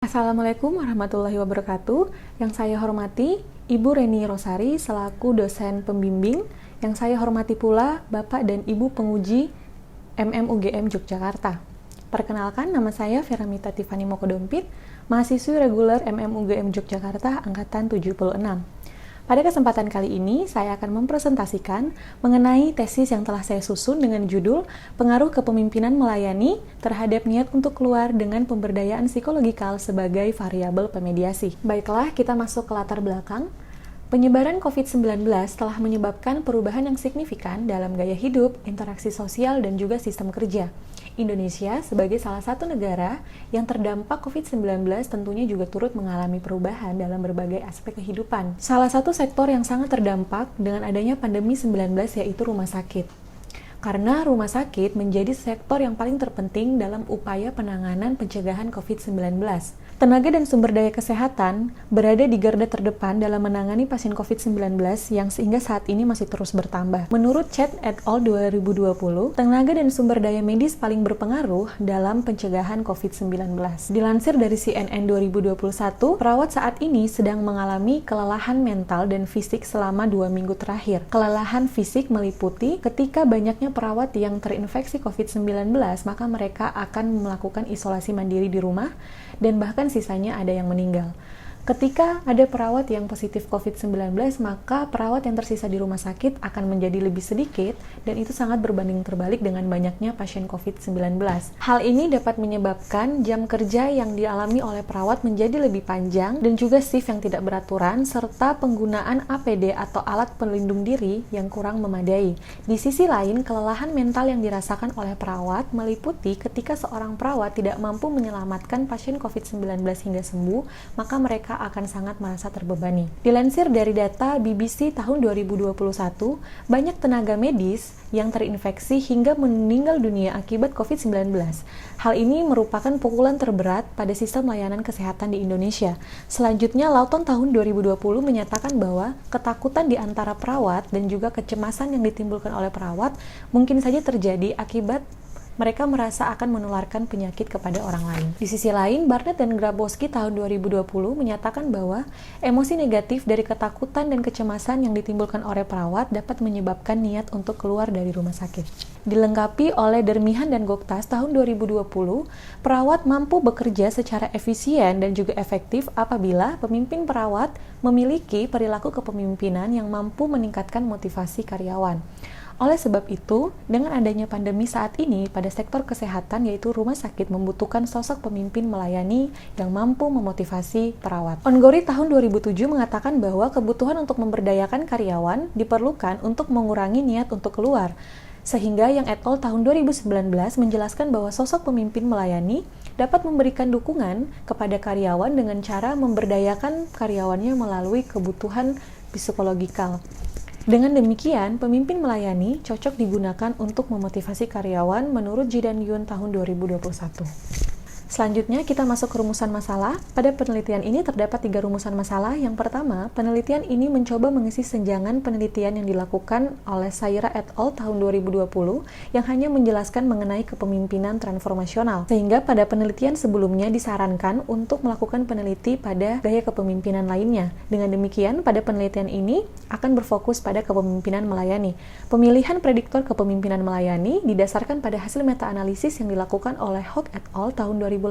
Assalamualaikum warahmatullahi wabarakatuh. Yang saya hormati Ibu Reni Rosari selaku dosen pembimbing. Yang saya hormati pula Bapak dan Ibu penguji MMUGM Yogyakarta. Perkenalkan, nama saya Feramita Tiffany Mokodompit, mahasiswi reguler MMUGM Yogyakarta angkatan 76. Pada kesempatan kali ini, saya akan mempresentasikan mengenai tesis yang telah saya susun dengan judul Pengaruh Kepemimpinan Melayani terhadap Niat untuk Keluar dengan Pemberdayaan Psikologikal sebagai Variabel Pemediasi. Baiklah, kita masuk ke latar belakang. Penyebaran COVID-19 telah menyebabkan perubahan yang signifikan dalam gaya hidup, interaksi sosial, dan juga sistem kerja. Indonesia sebagai salah satu negara yang terdampak COVID-19 tentunya juga turut mengalami perubahan dalam berbagai aspek kehidupan. Salah satu sektor yang sangat terdampak dengan adanya pandemi 19 yaitu rumah sakit. Karena rumah sakit menjadi sektor yang paling terpenting dalam upaya penanganan pencegahan COVID-19. Tenaga dan sumber daya kesehatan berada di garda terdepan dalam menangani pasien COVID-19 yang sehingga saat ini masih terus bertambah. Menurut Chet et al. 2020, tenaga dan sumber daya medis paling berpengaruh dalam pencegahan COVID-19. Dilansir dari CNN 2021, perawat saat ini sedang mengalami kelelahan mental dan fisik selama 2 minggu terakhir. Kelelahan fisik meliputi ketika banyaknya perawat yang terinfeksi COVID-19, maka mereka akan melakukan isolasi mandiri di rumah dan bahkan sisanya ada yang meninggal. Ketika ada perawat yang positif COVID-19, maka perawat yang tersisa di rumah sakit akan menjadi lebih sedikit dan itu sangat berbanding terbalik dengan banyaknya pasien COVID-19. Hal ini dapat menyebabkan jam kerja yang dialami oleh perawat menjadi lebih panjang dan juga shift yang tidak beraturan serta penggunaan APD atau alat pelindung diri yang kurang memadai. Di sisi lain, kelelahan mental yang dirasakan oleh perawat meliputi ketika seorang perawat tidak mampu menyelamatkan pasien COVID-19 hingga sembuh, maka mereka akan sangat merasa terbebani. Dilansir dari data BBC tahun 2021, banyak tenaga medis yang terinfeksi hingga meninggal dunia akibat COVID-19. Hal ini merupakan pukulan terberat pada sistem layanan kesehatan di Indonesia. Selanjutnya, Lawton tahun 2020 menyatakan bahwa ketakutan di antara perawat dan juga kecemasan yang ditimbulkan oleh perawat mungkin saja terjadi akibat mereka merasa akan menularkan penyakit kepada orang lain. Di sisi lain, Barnett dan Grabowski tahun 2020 menyatakan bahwa emosi negatif dari ketakutan dan kecemasan yang ditimbulkan oleh perawat dapat menyebabkan niat untuk keluar dari rumah sakit. Dilengkapi oleh Dermihan dan Goktas tahun 2020, perawat mampu bekerja secara efisien dan juga efektif apabila pemimpin perawat memiliki perilaku kepemimpinan yang mampu meningkatkan motivasi karyawan. Oleh sebab itu, dengan adanya pandemi saat ini pada sektor kesehatan yaitu rumah sakit membutuhkan sosok pemimpin melayani yang mampu memotivasi perawat. Ongori tahun 2007 mengatakan bahwa kebutuhan untuk memberdayakan karyawan diperlukan untuk mengurangi niat untuk keluar. Sehingga Yang et al. Tahun 2019 menjelaskan bahwa sosok pemimpin melayani dapat memberikan dukungan kepada karyawan dengan cara memberdayakan karyawannya melalui kebutuhan psikologikal. Dengan demikian, pemimpin melayani cocok digunakan untuk memotivasi karyawan menurut Jidan Yun tahun 2021. Selanjutnya, kita masuk ke rumusan masalah. Pada penelitian ini terdapat 3 rumusan masalah. Yang pertama, penelitian ini mencoba mengisi senjangan penelitian yang dilakukan oleh Saira et al. Tahun 2020 yang hanya menjelaskan mengenai kepemimpinan transformasional. Sehingga pada penelitian sebelumnya disarankan untuk melakukan peneliti pada gaya kepemimpinan lainnya. Dengan demikian, pada penelitian ini akan berfokus pada kepemimpinan melayani. Pemilihan prediktor kepemimpinan melayani didasarkan pada hasil meta-analisis yang dilakukan oleh Hock et al. Tahun 2018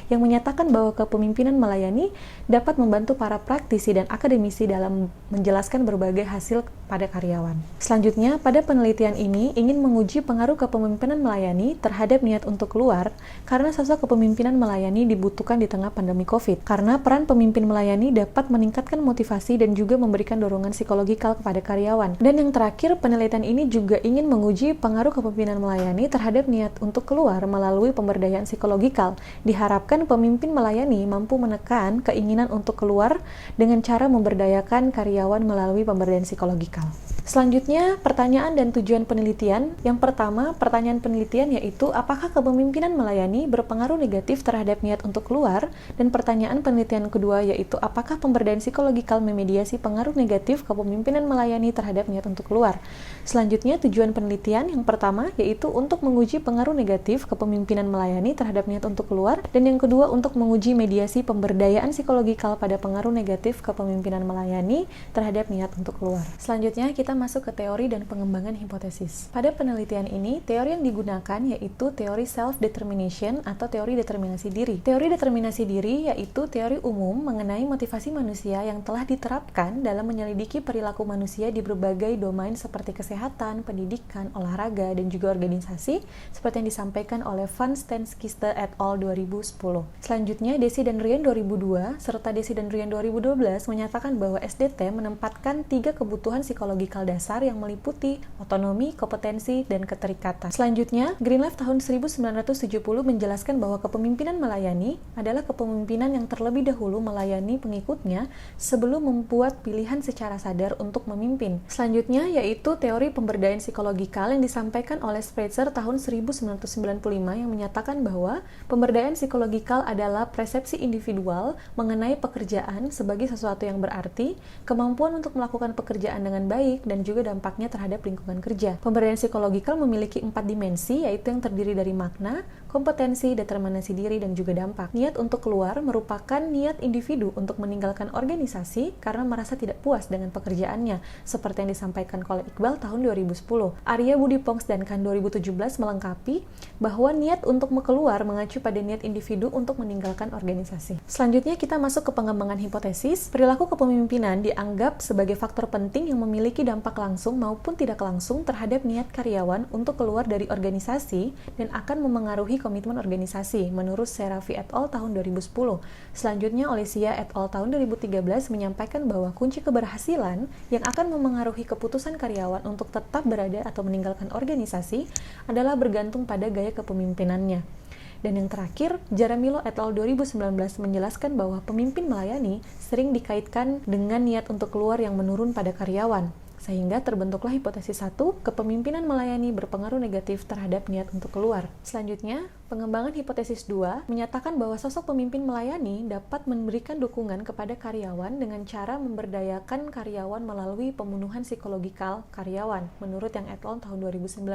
yang menyatakan bahwa kepemimpinan melayani dapat membantu para praktisi dan akademisi dalam menjelaskan berbagai hasil pada karyawan. Selanjutnya, pada penelitian ini ingin menguji pengaruh kepemimpinan melayani terhadap niat untuk keluar karena sosok kepemimpinan melayani dibutuhkan di tengah pandemi COVID. Karena peran pemimpin melayani dapat meningkatkan motivasi dan juga memberikan dorongan psikologikal kepada karyawan. Dan yang terakhir, penelitian ini juga ingin menguji pengaruh kepemimpinan melayani terhadap niat untuk keluar melalui pemberdayaan psikologikal. Diharapkan pemimpin melayani mampu menekan keinginan untuk keluar dengan cara memberdayakan karyawan melalui pemberdayaan psikologikal. Selanjutnya, pertanyaan dan tujuan penelitian. Yang pertama, pertanyaan penelitian yaitu apakah kepemimpinan melayani berpengaruh negatif terhadap niat untuk keluar? Dan pertanyaan penelitian kedua yaitu apakah pemberdayaan psikologikal memediasi pengaruh negatif kepemimpinan melayani terhadap niat untuk keluar? Selanjutnya, tujuan penelitian yang pertama yaitu untuk menguji pengaruh negatif kepemimpinan melayani terhadap niat niat untuk keluar, dan yang kedua untuk menguji mediasi pemberdayaan psikologikal pada pengaruh negatif kepemimpinan melayani terhadap niat untuk keluar. Selanjutnya kita masuk ke teori dan pengembangan hipotesis. Pada penelitian ini, teori yang digunakan yaitu teori self-determination atau teori determinasi diri. Teori determinasi diri yaitu teori umum mengenai motivasi manusia yang telah diterapkan dalam menyelidiki perilaku manusia di berbagai domain seperti kesehatan, pendidikan, olahraga, dan juga organisasi, seperti yang disampaikan oleh Van Steenkiste et al. 2010. Selanjutnya, Deci dan Ryan 2002, serta Deci dan Ryan 2012 menyatakan bahwa SDT menempatkan 3 kebutuhan psikologikal dasar yang meliputi otonomi, kompetensi, dan keterikatan. Selanjutnya, Greenleaf tahun 1970 menjelaskan bahwa kepemimpinan melayani adalah kepemimpinan yang terlebih dahulu melayani pengikutnya sebelum membuat pilihan secara sadar untuk memimpin. Selanjutnya, yaitu teori pemberdayaan psikologikal yang disampaikan oleh Spitzer tahun 1995 yang menyatakan bahwa pemberdayaan psikologikal adalah persepsi individual mengenai pekerjaan sebagai sesuatu yang berarti, kemampuan untuk melakukan pekerjaan dengan baik, dan juga dampaknya terhadap lingkungan kerja. Pemberdayaan psikologikal memiliki 4 dimensi, yaitu yang terdiri dari makna, kompetensi, determinasi diri, dan juga dampak. Niat untuk keluar merupakan niat individu untuk meninggalkan organisasi karena merasa tidak puas dengan pekerjaannya, seperti yang disampaikan oleh Iqbal tahun 2010. Arya Budi Pongs dan Khan 2017 melengkapi bahwa niat untuk keluar mengacu pada niat individu untuk meninggalkan organisasi. Selanjutnya kita masuk ke pengembangan hipotesis. Perilaku kepemimpinan dianggap sebagai faktor penting yang memiliki dampak langsung maupun tidak langsung terhadap niat karyawan untuk keluar dari organisasi dan akan memengaruhi komitmen organisasi, menurut Serafi et al. Tahun 2010. Selanjutnya, Olesia et al. Tahun 2013 menyampaikan bahwa kunci keberhasilan yang akan memengaruhi keputusan karyawan untuk tetap berada atau meninggalkan organisasi adalah bergantung pada gaya kepemimpinannya. Dan yang terakhir, Jaramillo et al. 2019 menjelaskan bahwa pemimpin melayani sering dikaitkan dengan niat untuk keluar yang menurun pada karyawan. Sehingga terbentuklah hipotesis 1, kepemimpinan melayani berpengaruh negatif terhadap niat untuk keluar. Selanjutnya, pengembangan hipotesis 2 menyatakan bahwa sosok pemimpin melayani dapat memberikan dukungan kepada karyawan dengan cara memberdayakan karyawan melalui pembunuhan psikologikal karyawan, menurut yang et al. Tahun 2019.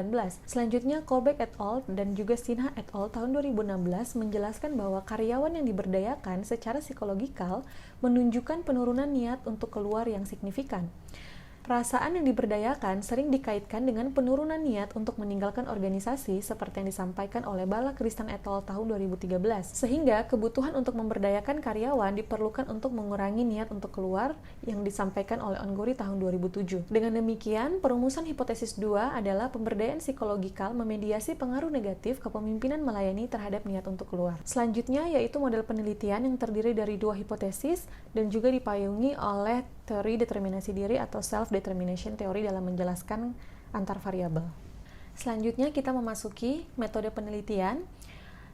Selanjutnya, Kobeck et al. Dan juga Sinha et al. Tahun 2016 menjelaskan bahwa karyawan yang diberdayakan secara psikologikal menunjukkan penurunan niat untuk keluar yang signifikan. Perasaan yang diberdayakan sering dikaitkan dengan penurunan niat untuk meninggalkan organisasi seperti yang disampaikan oleh Bala Kristan et al. Tahun 2013. Sehingga kebutuhan untuk memberdayakan karyawan diperlukan untuk mengurangi niat untuk keluar yang disampaikan oleh Ongori tahun 2007. Dengan demikian, perumusan hipotesis 2 adalah pemberdayaan psikologikal memediasi pengaruh negatif kepemimpinan melayani terhadap niat untuk keluar. Selanjutnya yaitu model penelitian yang terdiri dari 2 hipotesis dan juga dipayungi oleh teori determinasi diri atau self-determination teori dalam menjelaskan antar variabel. Selanjutnya kita memasuki metode penelitian.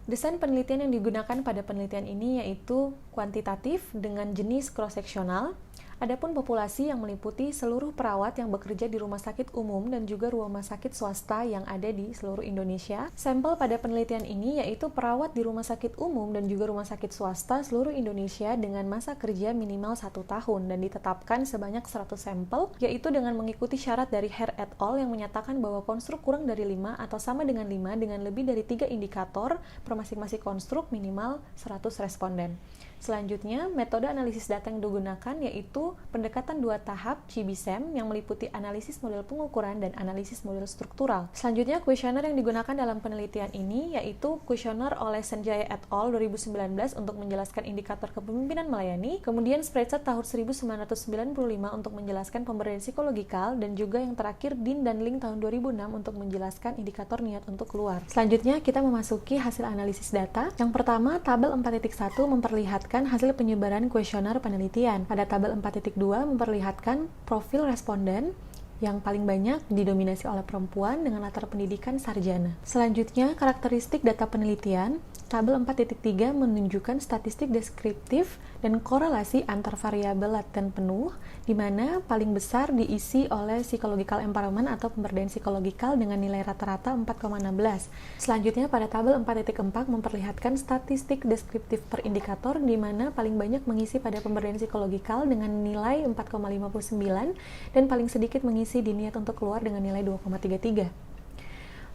Desain penelitian yang digunakan pada penelitian ini yaitu kuantitatif dengan jenis cross-seksional. Adapun populasi yang meliputi seluruh perawat yang bekerja di rumah sakit umum dan juga rumah sakit swasta yang ada di seluruh Indonesia. Sampel pada penelitian ini yaitu perawat di rumah sakit umum dan juga rumah sakit swasta seluruh Indonesia dengan masa kerja minimal 1 tahun dan ditetapkan sebanyak 100 sampel, yaitu dengan mengikuti syarat dari Hare et al. Yang menyatakan bahwa konstruk kurang dari 5 atau sama dengan 5 dengan lebih dari 3 indikator per masing-masing konstruk minimal 100 responden. Selanjutnya, metode analisis data yang digunakan yaitu pendekatan 2 tahap CBSAM yang meliputi analisis model pengukuran dan analisis model struktural. Selanjutnya, kuesioner yang digunakan dalam penelitian ini yaitu kuesioner oleh Sanjaya et al. 2019 untuk menjelaskan indikator kepemimpinan melayani, kemudian spreadsheet tahun 1995 untuk menjelaskan pemberdayaan psikologikal, dan juga yang terakhir Dean dan Ling tahun 2006 untuk menjelaskan indikator niat untuk keluar. Selanjutnya, kita memasuki hasil analisis data. Yang pertama, tabel 4.1 memperlihatkan hasil penyebaran kuesioner penelitian. Pada tabel 4.2 memperlihatkan profil responden yang paling banyak didominasi oleh perempuan dengan latar pendidikan sarjana. Selanjutnya, karakteristik data penelitian. Tabel 4.3 menunjukkan statistik deskriptif dan korelasi antar variabel laten penuh, di mana paling besar diisi oleh psychological empowerment atau pemberdayaan psikologikal dengan nilai rata-rata 4,16. Selanjutnya, pada tabel 4.4 memperlihatkan statistik deskriptif per indikator, di mana paling banyak mengisi pada pemberdayaan psikologikal dengan nilai 4,59 dan paling sedikit mengisi di niat untuk keluar dengan nilai 2,33.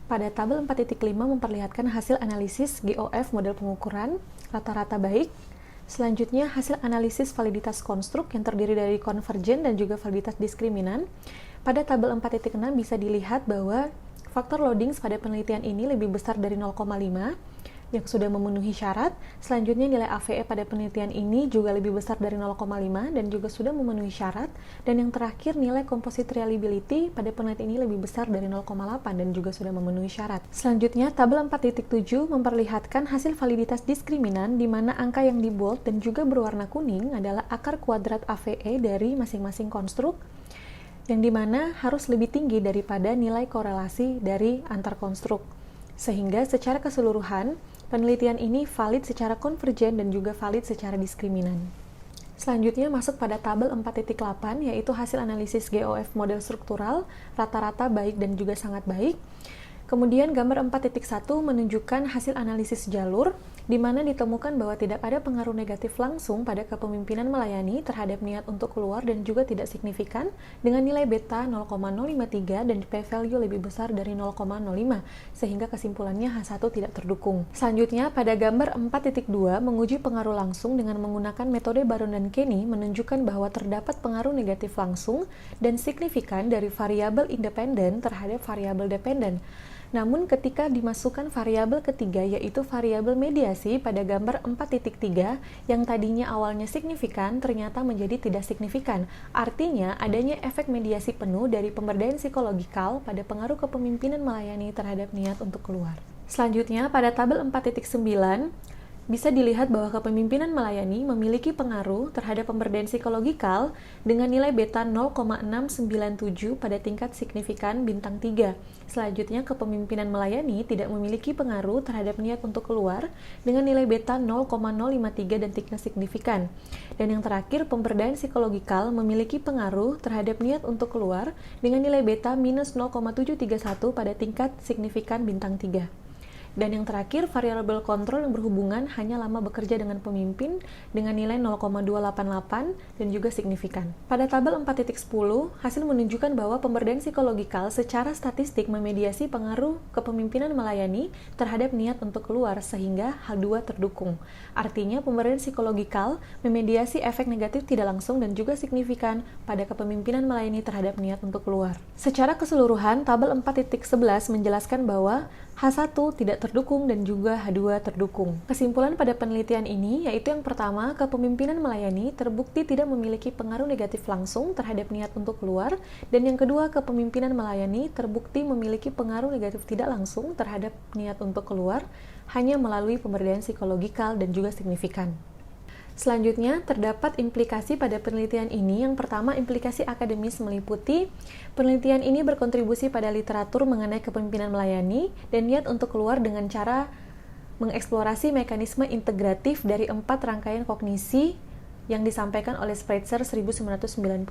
pada tabel 4.5 memperlihatkan hasil analisis GOF model pengukuran rata-rata baik. Selanjutnya, hasil analisis validitas konstruk yang terdiri dari konvergen dan juga validitas diskriminan. Pada tabel 4.6 bisa dilihat bahwa faktor loading pada penelitian ini lebih besar dari 0,5 yang sudah memenuhi syarat. Selanjutnya nilai AVE pada penelitian ini juga lebih besar dari 0,5 dan juga sudah memenuhi syarat. Dan yang terakhir nilai composite reliability pada penelitian ini lebih besar dari 0,8 dan juga sudah memenuhi syarat. Selanjutnya tabel 4.7 memperlihatkan hasil validitas diskriminan di mana angka yang di bold dan juga berwarna kuning adalah akar kuadrat AVE dari masing-masing konstruk yang dimana harus lebih tinggi daripada nilai korelasi dari antar konstruk. Sehingga secara keseluruhan, penelitian ini valid secara konvergen dan juga valid secara diskriminan. Selanjutnya masuk pada tabel 4.8 yaitu hasil analisis GOF model struktural, rata-rata baik dan juga sangat baik. Kemudian gambar 4.1 menunjukkan hasil analisis jalur, di mana ditemukan bahwa tidak ada pengaruh negatif langsung pada kepemimpinan melayani terhadap niat untuk keluar dan juga tidak signifikan dengan nilai beta 0,053 dan p-value lebih besar dari 0,05 sehingga kesimpulannya H1 tidak terdukung. Selanjutnya pada gambar 4.2 menguji pengaruh langsung dengan menggunakan metode Baron dan Kenny menunjukkan bahwa terdapat pengaruh negatif langsung dan signifikan dari variabel independen terhadap variabel dependen. Namun ketika dimasukkan variabel ketiga yaitu variabel mediasi pada gambar 4.3 yang tadinya awalnya signifikan ternyata menjadi tidak signifikan. Artinya adanya efek mediasi penuh dari pemberdayaan psikologikal pada pengaruh kepemimpinan melayani terhadap niat untuk keluar. Selanjutnya pada tabel 4.9 bisa dilihat bahwa kepemimpinan melayani memiliki pengaruh terhadap pemberdayaan psikologikal dengan nilai beta 0,697 pada tingkat signifikan bintang 3. Selanjutnya, kepemimpinan melayani tidak memiliki pengaruh terhadap niat untuk keluar dengan nilai beta 0,053 dan tingkat signifikan. Dan yang terakhir, pemberdayaan psikologikal memiliki pengaruh terhadap niat untuk keluar dengan nilai beta minus 0,731 pada tingkat signifikan bintang 3. Dan yang terakhir, variabel kontrol yang berhubungan hanya lama bekerja dengan pemimpin dengan nilai 0,288 dan juga signifikan. Pada tabel 4.10, hasil menunjukkan bahwa pemberdayaan psikologikal secara statistik memediasi pengaruh kepemimpinan melayani terhadap niat untuk keluar sehingga H2 terdukung. Artinya, pemberdayaan psikologikal memediasi efek negatif tidak langsung dan juga signifikan pada kepemimpinan melayani terhadap niat untuk keluar. Secara keseluruhan, tabel 4.11 menjelaskan bahwa H1 tidak terdukung dan juga H2 terdukung. Kesimpulan pada penelitian ini yaitu yang pertama, kepemimpinan melayani terbukti tidak memiliki pengaruh negatif langsung terhadap niat untuk keluar, dan yang kedua, kepemimpinan melayani terbukti memiliki pengaruh negatif tidak langsung terhadap niat untuk keluar hanya melalui pemberdayaan psikologikal dan juga signifikan. Selanjutnya, terdapat implikasi pada penelitian ini. Yang pertama, implikasi akademis meliputi penelitian ini berkontribusi pada literatur mengenai kepemimpinan melayani dan niat untuk keluar dengan cara mengeksplorasi mekanisme integratif dari 4 rangkaian kognisi yang disampaikan oleh Spreitzer 1995.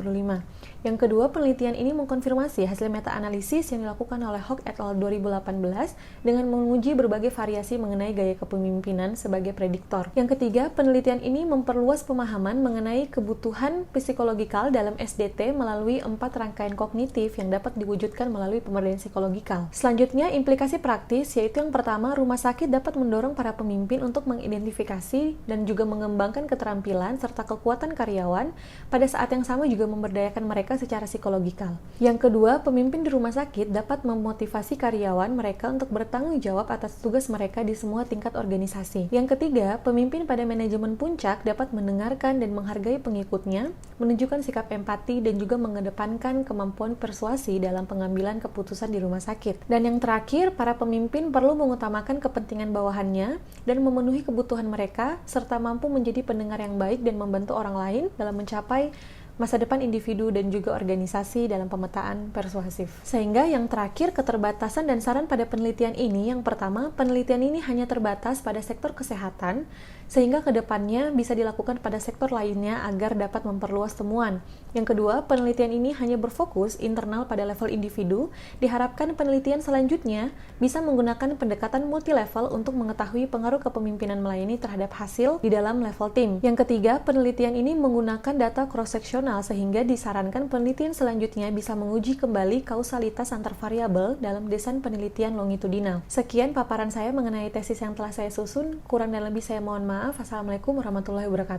Yang kedua, penelitian ini mengkonfirmasi hasil meta-analisis yang dilakukan oleh Hock et al. 2018 dengan menguji berbagai variasi mengenai gaya kepemimpinan sebagai prediktor. Yang ketiga, penelitian ini memperluas pemahaman mengenai kebutuhan psikologikal dalam SDT melalui 4 rangkaian kognitif yang dapat diwujudkan melalui pemberdayaan psikologikal. Selanjutnya, implikasi praktis, yaitu yang pertama, rumah sakit dapat mendorong para pemimpin untuk mengidentifikasi dan juga mengembangkan keterampilan serta kekuatan karyawan, pada saat yang sama juga memberdayakan mereka secara psikologikal. Yang kedua, pemimpin di rumah sakit dapat memotivasi karyawan mereka untuk bertanggung jawab atas tugas mereka di semua tingkat organisasi. Yang ketiga, pemimpin pada manajemen puncak dapat mendengarkan dan menghargai pengikutnya, menunjukkan sikap empati dan juga mengedepankan kemampuan persuasi dalam pengambilan keputusan di rumah sakit. Dan yang terakhir, para pemimpin perlu mengutamakan kepentingan bawahannya dan memenuhi kebutuhan mereka, serta mampu menjadi pendengar yang baik dan membantu orang lain dalam mencapai masa depan individu dan juga organisasi dalam pemetaan persuasif. Sehingga yang terakhir, keterbatasan dan saran pada penelitian ini. Yang pertama, penelitian ini hanya terbatas pada sektor kesehatan sehingga kedepannya bisa dilakukan pada sektor lainnya agar dapat memperluas temuan. Yang kedua, penelitian ini hanya berfokus internal pada level individu. Diharapkan penelitian selanjutnya bisa menggunakan pendekatan multi-level untuk mengetahui pengaruh kepemimpinan melayani terhadap hasil di dalam level tim. Yang ketiga, penelitian ini menggunakan data cross-seksional sehingga disarankan penelitian selanjutnya bisa menguji kembali kausalitas antar variabel dalam desain penelitian longitudinal. Sekian paparan saya mengenai tesis yang telah saya susun. Kurang dan lebih saya mohon maaf. Assalamualaikum warahmatullahi wabarakatuh.